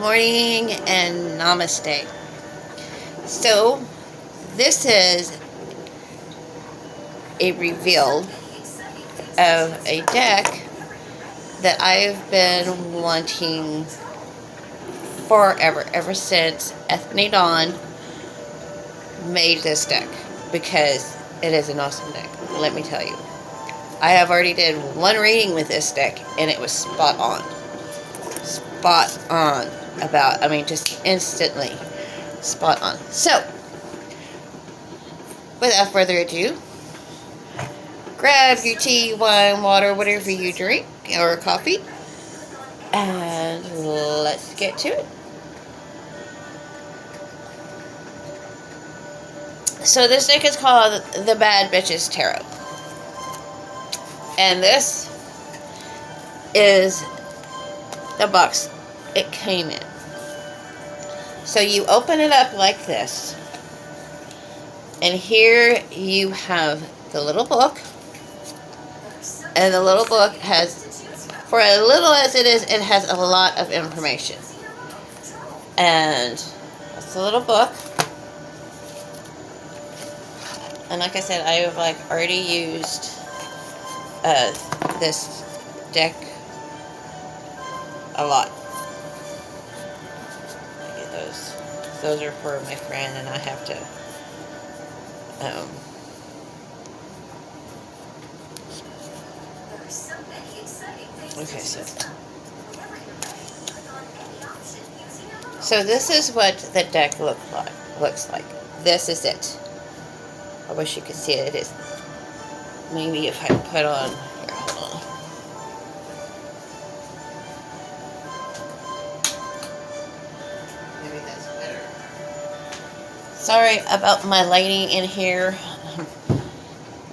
morning and namaste. So, this is a reveal of a deck that I've been wanting forever, ever since Ethne Dawn made this deck, because it is an awesome deck, let me tell you. I have already did one reading with this deck, and it was spot on. Spot on. Just instantly spot on. So, without further ado, grab your tea, wine, water, whatever you drink, or coffee, and let's get to it. So this deck is called the Bad Bitches Tarot. And this is the box it came in. So you open it up like this. And here you have the little book. And the little book has, for as little as it is, it has a lot of information. And that's the little book. And like I said, I have already used this deck a lot. Those are for my friend, and I have to okay, so this is what the deck looks like. This is it. I wish you could see it. It is. Maybe if I put on here, hold on. Maybe that's better. Sorry about my lighting in here.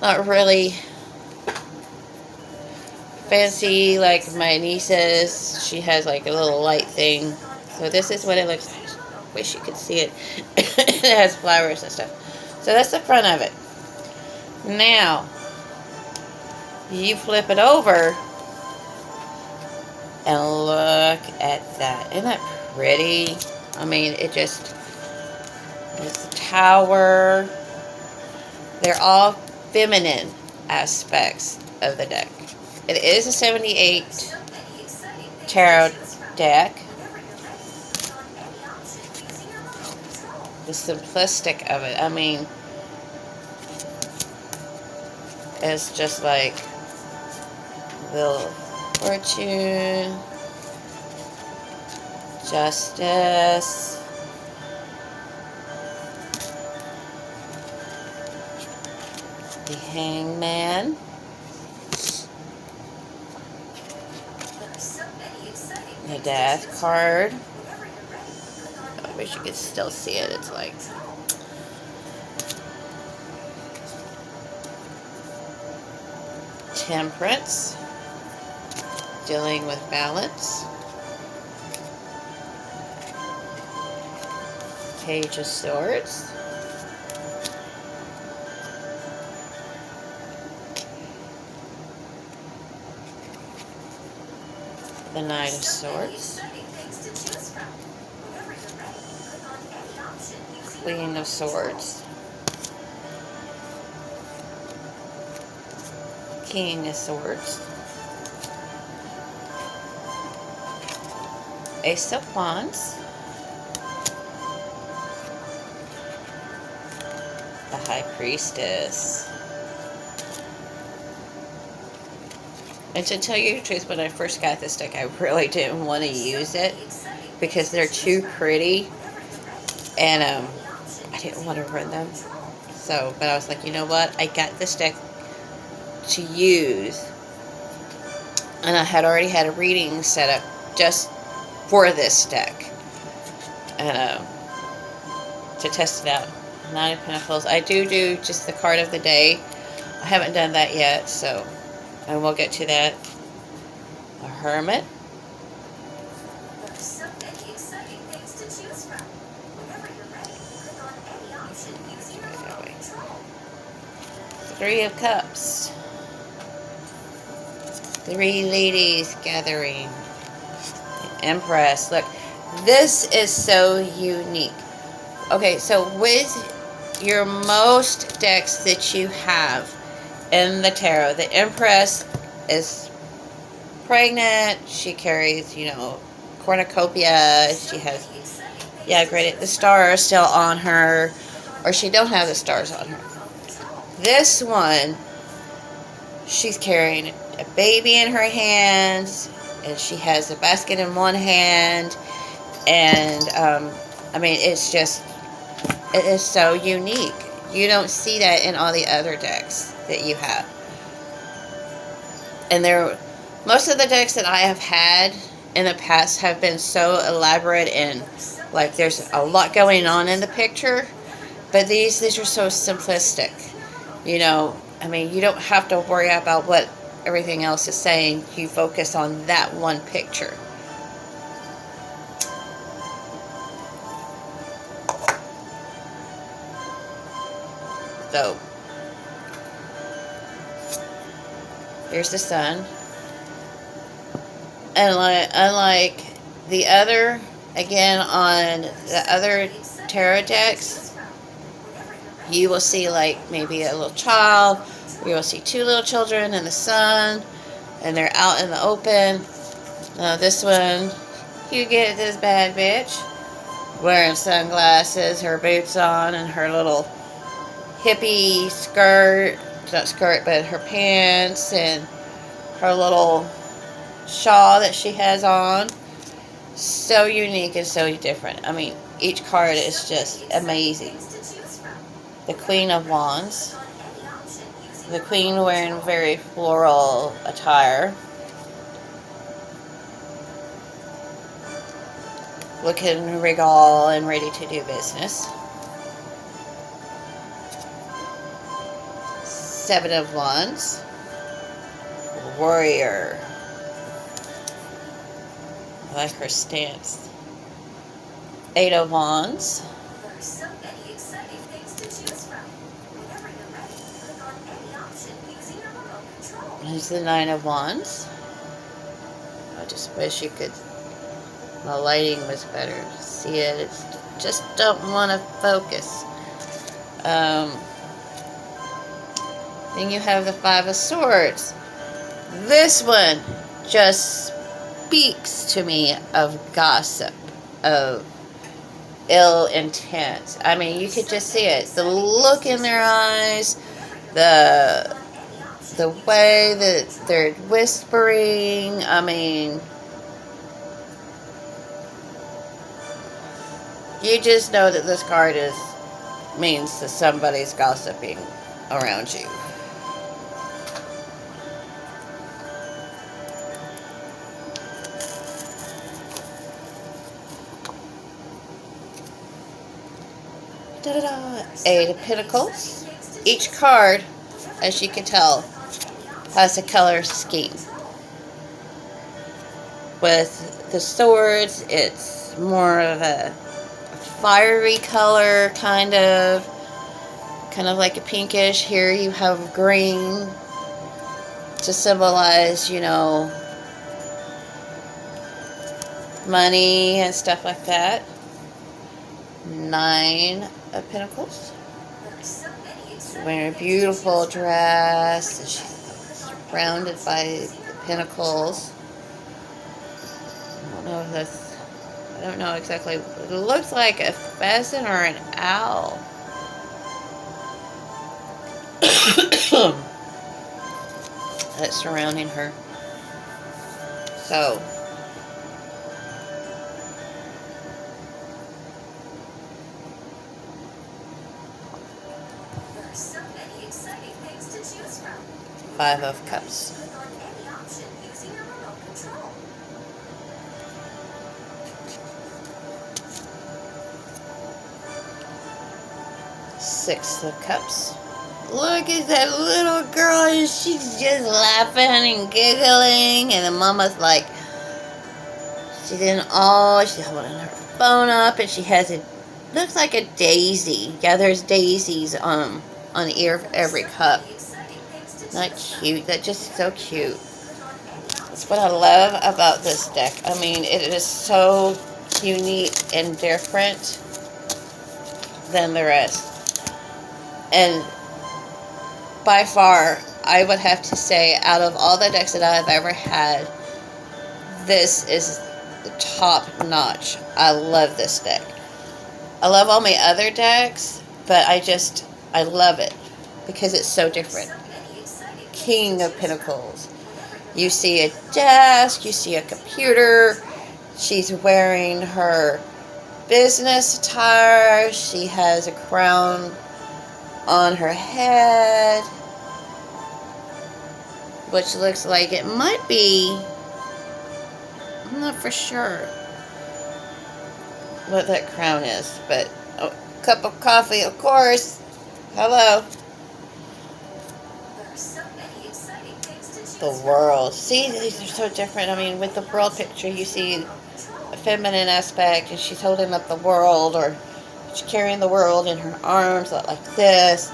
Not really fancy like my niece is. She has a little light thing. So this is what it looks like. I wish you could see it. It has flowers and stuff. So that's the front of it. Now, you flip it over and look at that. Isn't that pretty? It's the tower. They're all feminine aspects of the deck. It is a 78 tarot deck. The simplistic of it. It's just like Wheel of Fortune, Justice, the Hangman, the Death card. I wish you could still see it. It's like Temperance, dealing with balance. Page of Swords. The Knight of Swords. Queen of Swords. King of Swords. Ace of Wands. The High Priestess. And to tell you the truth, when I first got this deck, I really didn't want to use it because they're too pretty, and I didn't want to ruin them. So, but I was like, you know what? I got this deck to use, and I had already had a reading set up just for this deck, and to test it out. Nine of Pentacles. I do just the card of the day. I haven't done that yet, so and we'll get to that. A Hermit. There's so many exciting things to choose from. Whenever you're ready, click on any option using your remote control. Three of Cups. Three ladies gathering. Empress. Look, This is so unique. Okay, so with your most decks that you have in the tarot, the Empress is pregnant. She carries, cornucopia. She has, yeah, great. The stars are still on her, or she don't have the stars on her. This one, she's carrying a baby in her hands, and she has a basket in one hand, and it is so unique. You don't see that in all the other decks that you have. And most of the decks that I have had in the past have been so elaborate and like there's a lot going on in the picture, but these are so simplistic. You don't have to worry about what everything else is saying. You focus on that one picture. So, here's the sun. And unlike the other, again, on the other tarot decks, you will see like maybe a little child. You will see two little children and the sun, and they're out in the open. This one, you get this bad bitch wearing sunglasses, her boots on, and her little hippie skirt, not skirt, but her pants, and her little shawl that she has on. So unique and so different. I mean, each card is just amazing. The Queen of Wands. The Queen wearing very floral attire. Looking regal and ready to do business. Seven of Wands. Warrior. I like her stance. Eight of Wands. There's so many exciting things to choose from. Whenever you're ready, click on any option using your remote control. Here's the Nine of Wands. I just wish you could. My lighting was better to see it. It's just don't want to focus. Then you have the Five of Swords. This one just speaks to me of gossip, of ill intent. I mean, you could just see it. The look in their eyes, the way that they're whispering. I mean, you just know that this card means that somebody's gossiping around you. Eight of Pentacles. Each card, as you can tell, has a color scheme. With the swords, it's more of a fiery color, kind of like a pinkish. Here you have green to symbolize, money and stuff like that. Nine of Pentacles. Wearing a beautiful dress. She's surrounded by the pentacles. I don't know exactly. It looks like a pheasant or an owl. That's surrounding her. So, so many exciting things to choose from. Five of Cups. Click on any option using your remote control. Six of Cups. Look at that little girl, and she's just laughing and giggling, and the mama's like, she's holding her phone up, and she has looks like a daisy. Yeah, there's daisies on every cup. Not cute. That's just so cute. That's what I love about this deck. I mean, it is so unique and different than the rest. And by far, I would have to say, out of all the decks that I've ever had, this is top notch. I love this deck. I love all my other decks, but I love it because it's so different. King of Pentacles. You see a desk, you see a computer. She's wearing her business attire. She has a crown on her head, which looks like it might be, I'm not for sure what that crown is, but a cup of coffee, of course. Hello. The world. See, these are so different. I mean, with the world picture, you see a feminine aspect, and she's holding up the world, or she's carrying the world in her arms like this.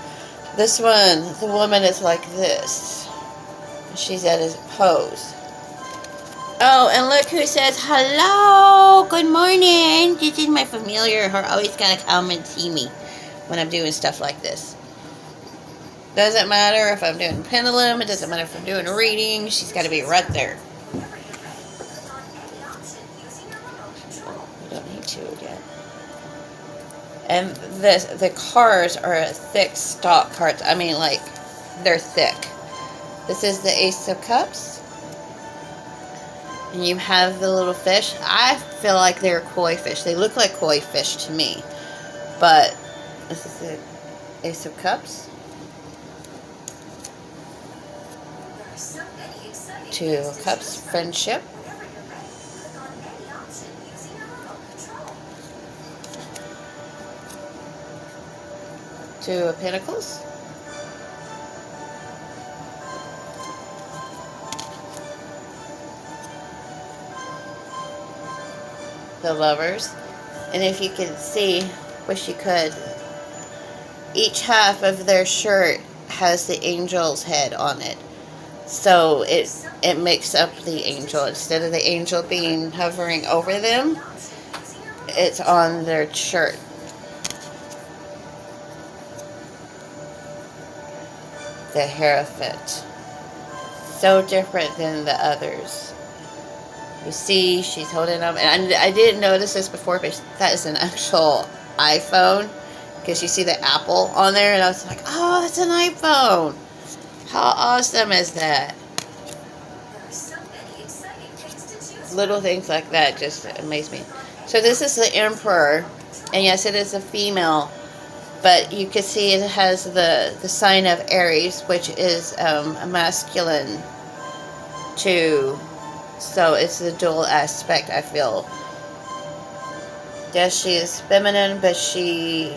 This one, the woman is like this. She's at a pose. Oh, and look who says hello. Good morning. This is my familiar. Her always gotta come and see me when I'm doing stuff like this. Doesn't matter if I'm doing pendulum. It doesn't matter if I'm doing a reading. She's got to be right there. We don't need to again. And the cards are thick stock cards. I mean, like, they're thick. This is the Ace of Cups. And you have the little fish. I feel like they're koi fish. They look like koi fish to me. But this is the Ace of Cups. Two of Cups, friendship. Two of Pentacles. The Lovers. And if you can see, wish you could, each half of their shirt has the angel's head on it. So it makes up the angel. Instead of the angel being hovering over them, it's on their shirt. The Hierophant. So different than the others. You see, she's holding up, and I didn't notice this before, but that is an actual iPhone, because you see the Apple on there, and I was like, oh, that's an iPhone. How awesome is that? Little things like that just amaze me. So this is the Emperor, and yes, it is a female, but you can see it has the sign of Aries, which is a masculine too. So it's a dual aspect, I feel. Yes, she is feminine, but she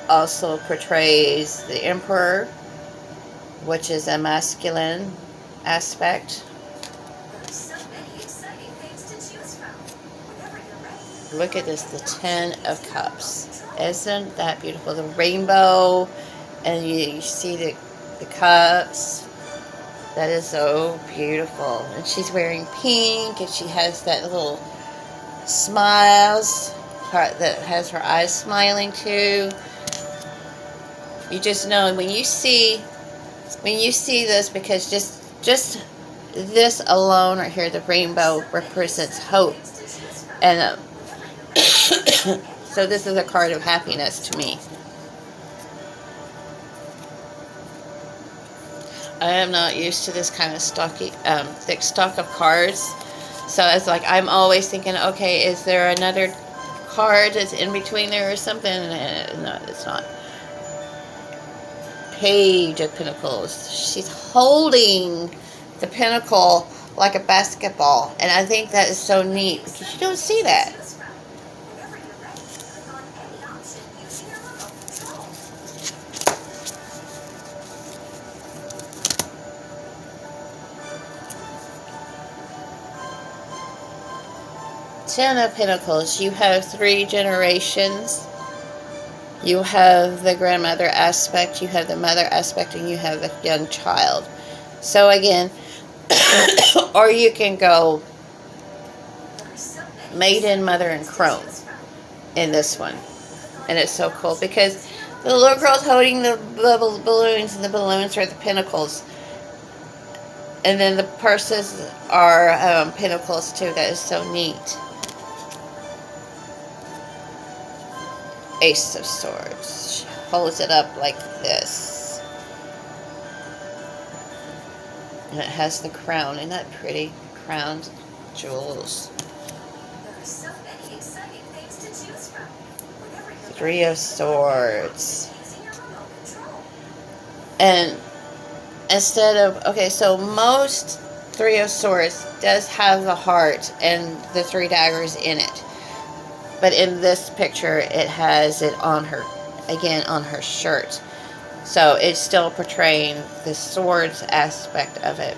also portrays the Emperor, which is a masculine aspect. Look at this, the Ten of Cups. Isn't that beautiful? The rainbow, and you see the cups. That is so beautiful. And she's wearing pink, and she has that little smiles part that has her eyes smiling too. You just know when you see this, because just this alone right here, the rainbow represents hope, and so this is a card of happiness to me. I am not used to this kind of thick stock of cards, so it's like I'm always thinking, okay, is there another card that's in between there or something? No, it's not. Page of Pentacles. She's holding the pentacle like a basketball, and I think that is so neat because you don't see that. Ten of Pentacles. You have 3 generations. You have the grandmother aspect, you have the mother aspect, and you have the young child. So again, or you can go Maiden, Mother, and Crone in this one. And it's so cool because the little girl's holding the balloons, and the balloons are the pinnacles. And then the purses are pinnacles too. That is so neat. Ace of Swords. She holds it up like this. And it has the crown. Isn't that pretty? Crown jewels. Three of Swords. And instead of, okay, so most Three of Swords does have the heart and the three daggers in it. But in this picture, it has it on her, again, on her shirt. So it's still portraying the swords aspect of it.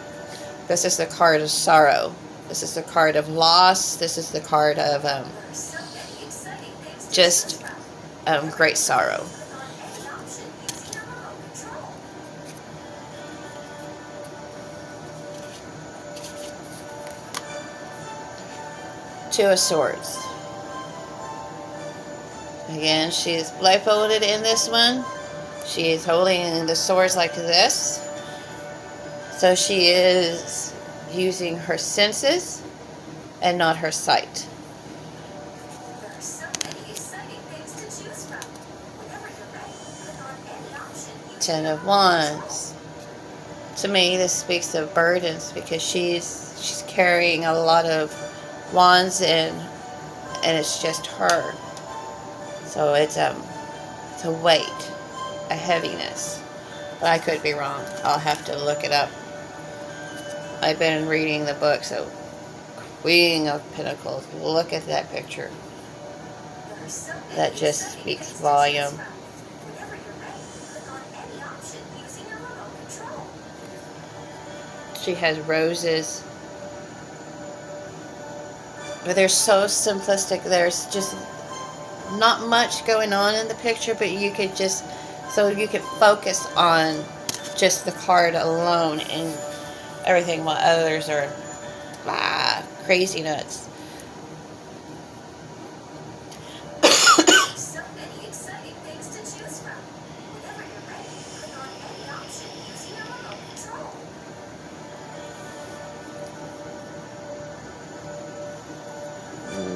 This is the card of sorrow. This is the card of loss. This is the card of just great sorrow. Two of Swords. Again, she is blindfolded in this one. She is holding the swords like this. So she is using her senses and not her sight. Ten of Wands. To me, this speaks of burdens because she's carrying a lot of wands and it's just her. So it's a weight, a heaviness. But I could be wrong. I'll have to look it up. I've been reading the book, so Queen of Pentacles. Look at that picture. That just speaks volume. She has roses. But they're so simplistic. There's just not much going on in the picture, but you could just, so you could focus on just the card alone and everything while others are crazy nuts.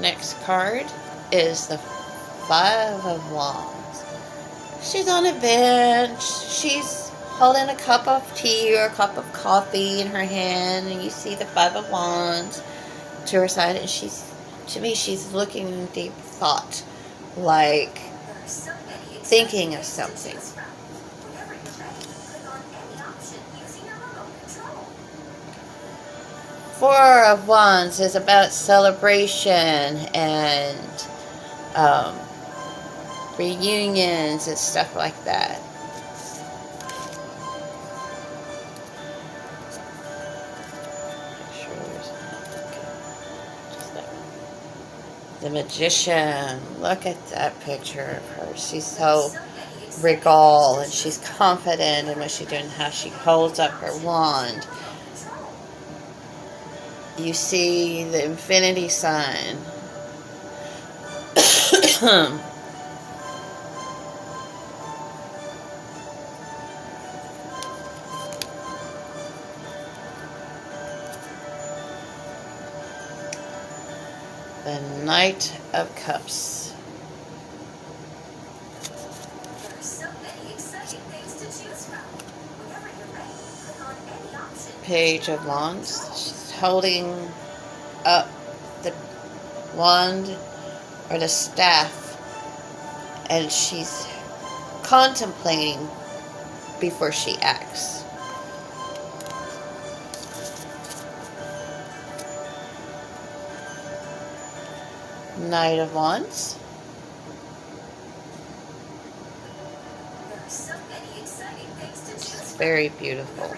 Next card is the Five of Wands. She's on a bench. She's holding a cup of tea or a cup of coffee in her hand, and you see the Five of Wands to her side, and to me, she's looking in deep thought, like thinking of something. Four of Wands is about celebration and reunions and stuff like that. The Magician. Look at that picture of her. She's so regal and she's confident in what she's doing, how she holds up her wand. You see the infinity sign. The Knight of Cups. Page of Wands. She's holding up the wand or the staff, and she's contemplating before she acts. Knight of Wands. She's very beautiful.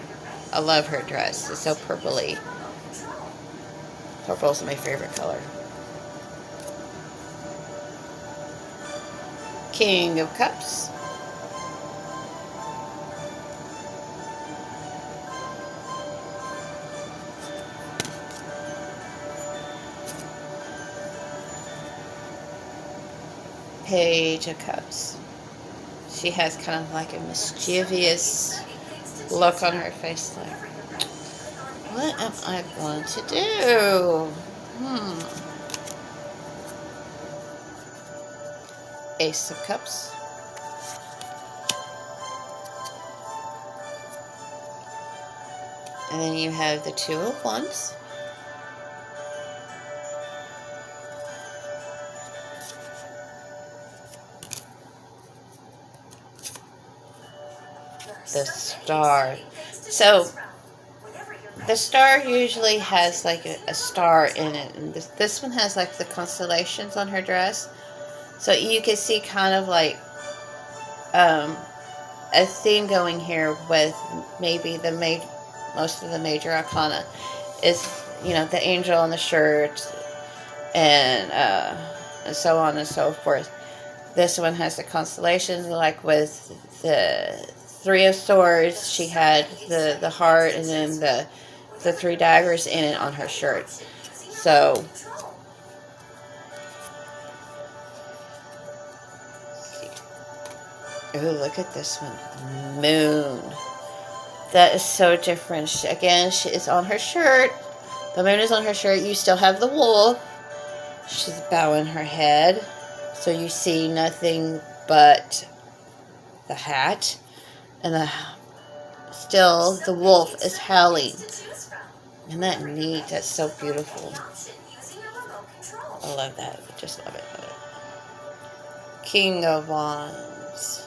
I love her dress. It's so purpley. Purple's my favorite color. King of Cups. Page of Cups. She has kind of like a mischievous look on her face, like, what am I going to do? Ace of Cups. And then you have the Two of Wands. The Star. So the Star usually has like a star in it, and this one has like the constellations on her dress. So you can see kind of like a theme going here with maybe most of the major arcana is, you know, the angel on the shirt and so on and so forth. This one has the constellations, like with the Three of Swords. She had the heart and then the three daggers in it on her shirt. So ooh, look at this one. Moon. That is so different. Again, she is on her shirt. The moon is on her shirt. You still have the wolf. She's bowing her head. So you see nothing but the hat. And still the wolf is howling. Isn't that neat? That's so beautiful. I love that. Just love it. Love it. King of Wands.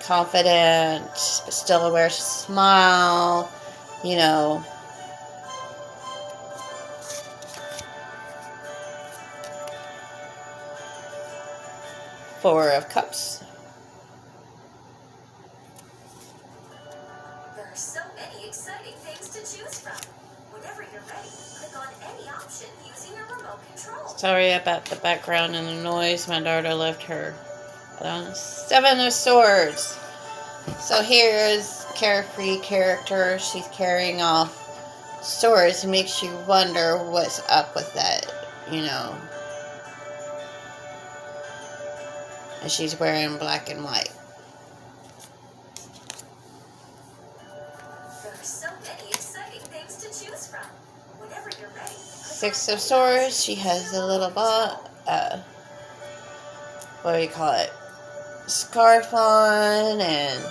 Confident, but still aware. Smile. You know. Four of Cups. There are so many exciting things to choose from. Whenever you're ready, click on any option using your remote control. Sorry about the background and the noise. My daughter left her. Seven of Swords. So here's carefree character. She's carrying off swords. It makes you wonder what's up with that, you know. And she's wearing black and white. There are so many exciting things to choose from. Whenever you're ready. Six of Swords. She has a little what do you call it? Scarf on and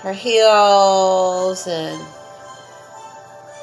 her heels and